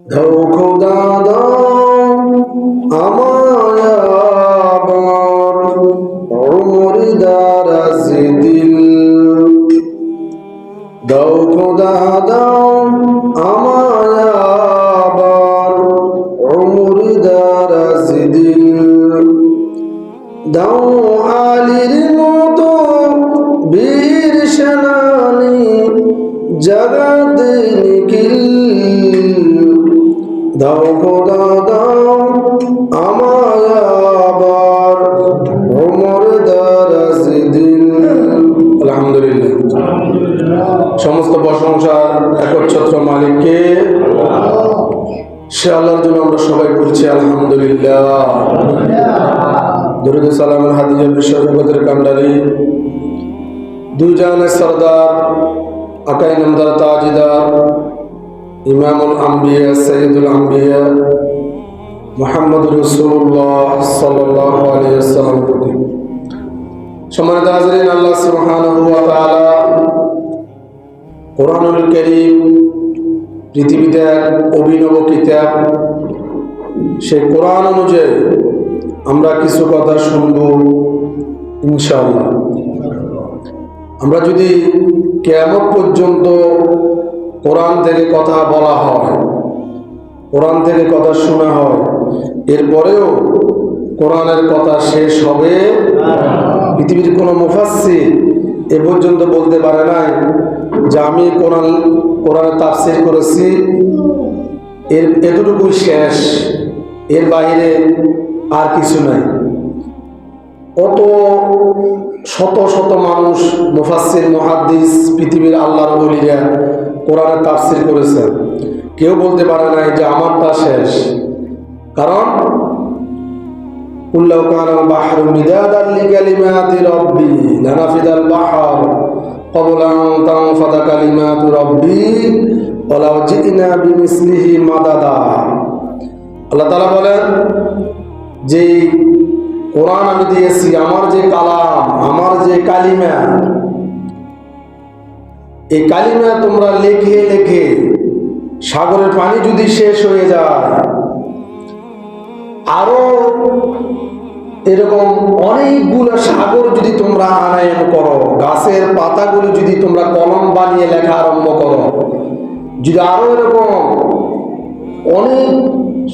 দাও খোদা দাও আমায় আবার ওমর দারাজ দিল। দাও খোদা দাও আমায় আবার ওমর দারাজ দিল। দাও আলীর মতো বীর সেনানী জগৎ নিখিল। দাও খোদা দাও আমায় আবার ওমর দারাজ দিল। আলহামদুলিল্লাহ, সমস্ত প্রশংসা একচ্ছত্র মালিককে। সে আল্লাহর জন্য আমরা সবাই পড়ছি আলহামদুলিল্লাহ। দরুদ সালাম হাদিয়া বিশ্বজগতের কান্ডারি, দুই জাহানের সরদার, আকাই নামদার তাজদার, ইমামুল আম্বিয়া সৈয়দুল আম্বিয়া মুহাম্মদুর রাসূলুল্লাহ সাল্লাল্লাহু আলাইহি ওয়াসাল্লাম প্রতি সম্মানিত হাজিরিন, আল্লাহ সুবহানাহু ওয়া তাআলা কোরআনুল কারীম পৃথিবীতে এক অভিনব কিতাব। সেই কোরআন অনুযায়ী আমরা কিছু কথা শুনব ইনশাআল্লাহ। আমরা যদি কিয়ামত পর্যন্ত কোরআন থেকে কথা বলা হয়, কোরআন থেকে কথা শোনা হয়, এরপরেও কোরআনের কথা শেষ হবে? পৃথিবীর কোনো মুফাসসির এ পর্যন্ত বলতে পারে নাই যে আমি কোরআনের তাফসীর করেছি, এতটুকুই শেষ, এর বাইরে আর কিছু নাই। কত শত শত মানুষ, মুফাসসির, মুহাদ্দিস, পৃথিবীর আল্লাহর ওলিরা কোরআনের তাফসীর করেছেন, কেউ বলতে পারে নাই যে আমারটা শেষ। কারণ কুল্লাউ কানাল বাহরু মিদাদান লিকালিমাতি রাব্বি লানাফিদাল বাহর ক্বাবলা আন তানফাদা কালিমাতু রাব্বি ওয়ালাউ জি'না বিমিসলিহি মাদাদা। আল্লাহ তাআলা বলেন যে কোরআন আমি দিয়েছি, আমার যে কালাম, আমার যে কালিমা, এই কালিমা তোমরা লেখে লেখে সাগরের পানি যদি শেষ হয়ে যায়, আরো এরকম অনেকগুলো সাগর যদি তোমরা আনায়ন করো, গাছের পাতাগুলো যদি তোমরা কলম বানিয়ে লেখা আরম্ভ করো, যদি আরো এরকম অনেক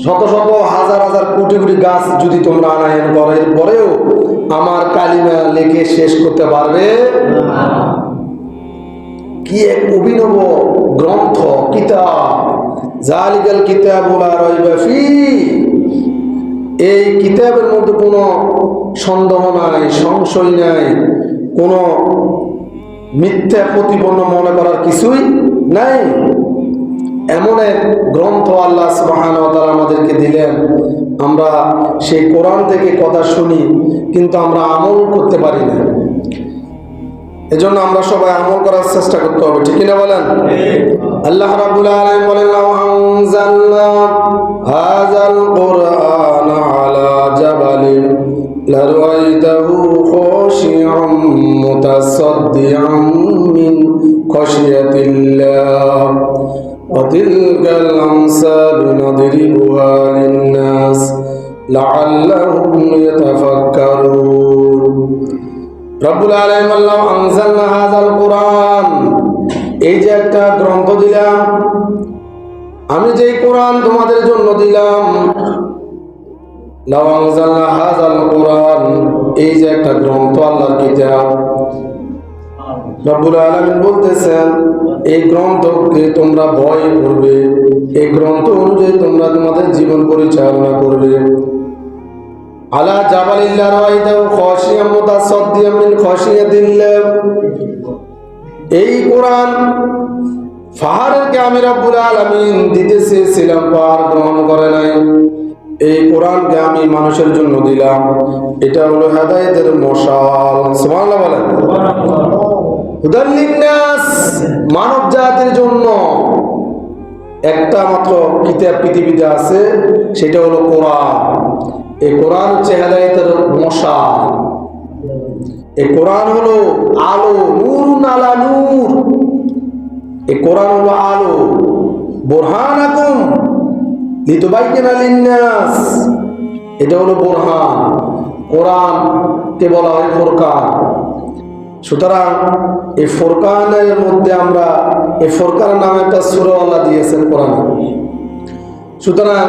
শত শত হাজার হাজার কোটি কোটি গাছ যদি তোমরা আনায়ন করো, এরপরেও আমার কালিমা লেখে শেষ করতে পারবে না। কি এক অভিনব গ্রন্থ, কিতাব! জালিকাল কিতাবু লা রাইবা ফীহি। এই কিতাবের মধ্যে কোনো সন্দেহ নাই, সংশয় নাই, কোনো মিথ্যা প্রতিপন্ন মনে করার কিছুই নাই। এমন এক গ্রন্থ আল্লাহ সুবহানাহু ওয়া তাআলা আমাদেরকে দিলেন। আমরা সেই কোরআন থেকে কথা শুনি, কিন্তু আমরা আমল করতে পারি না। এজন্য আমরা সবাই আমল করার চেষ্টা করতে হবে, ঠিক কিনা বলেন? আল্লাহ রাব্বুল আলামিন বলেন, লাউ আনজালনা হাযাল কুরআন আলা জাবালিন লারাআইতাহু খাশি'আম মুতাসাদ্দিআম মিন খাশিয়াতিল্লাহ ওয়া তিলকাল আমসালু নাদরিবুহা লিন-নাস লাআল্লাহুম ইয়াতাফাক্কারুন। রব্বুল আলামিন আল্লাহ আনজালনা হাযাল কুরআন, এই যে একটা গ্রন্থ দিলাম, আমি যে কোরআন তোমাদের জন্য দিলাম, লাউ আনজালনা হাযাল কুরআন, এই যে একটা গ্রন্থ, আল্লাহর কিতাব, রব্বুল আলামিন বলতেছেন এই গ্রন্থকে তোমরা ভয় করবে, এই গ্রন্থ অনুযায়ী তোমরা তোমাদের জীবন পরিচালনা করবে। আলা জাবালিল্লাহ রাআইতাহু খাশিয়াম মুতাসাদ্দিয়াম মিন খাশিয়াতিল্লাহ, এই কোরআন পাহাড়কে আমি রব্বুল আলামিন দিতে চেয়েছিলাম, পাহাড় গ্রহণ করে নাই। এই কোরআনকে আমি মানুষের জন্য দিলাম, এটা হলো হেদায়েতের মশাল। সুবহানাল্লাহ বলেন। হুদাল লিন-নাস, মানব জাতির জন্য একটা মাত্র কিতাব পৃথিবীতে আছে, সেটা হলো কোরআন। এই কোরআন হচ্ছে হেদায়েতের মশাল। এই কোরআন হলো আলো, নূরুন আলা নূর। এই কোরআন হলো আলো, বুরহানাকুম লিতুবাইয়িনা লিন-নাস, এটা হলো বুরহান। কোরআন কে বলা হয় ফুরকান। সুতরাং এই ফুরকানের মধ্যে আমরা এই ফুরকান নামে একটা সূরা আল্লাহ দিয়েছেন কোরআনে। সুতরাং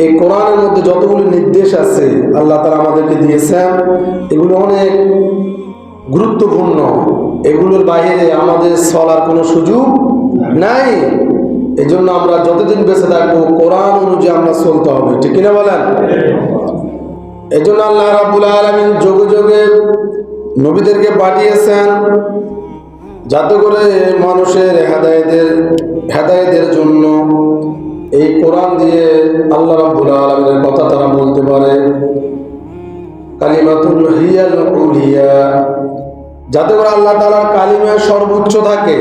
এই কোরআনের মধ্যে যতগুলো নির্দেশ আছে আল্লাহ তাআলা আমাদেরকে দিয়েছেন, এগুলো অনেক গুরুত্বপূর্ণ। এগুলোর বাইরে আমাদের চলার কোনো সুযোগ নাই। এজন্য আমরা যতদিন বেঁচে থাকবো কোরআন অনুযায়ী আমরা চলতে হবে, ঠিক কিনা বলেন? এজন্য আল্লাহ রাব্বুল আলামিন যুগে যুগে নবীদেরকে পাঠিয়েছেন যাতে করে মানুষের হেদায়েতের জন্য এই কোরআন দিয়ে আল্লাহ রাব্বুল আলামিনের কথা তারা বলতে পারে। কালিমাতুল হিয়াল উলিয়া, যাতে করে আল্লাহ তাআলার কালিমা সর্বোচ্চ থাকে।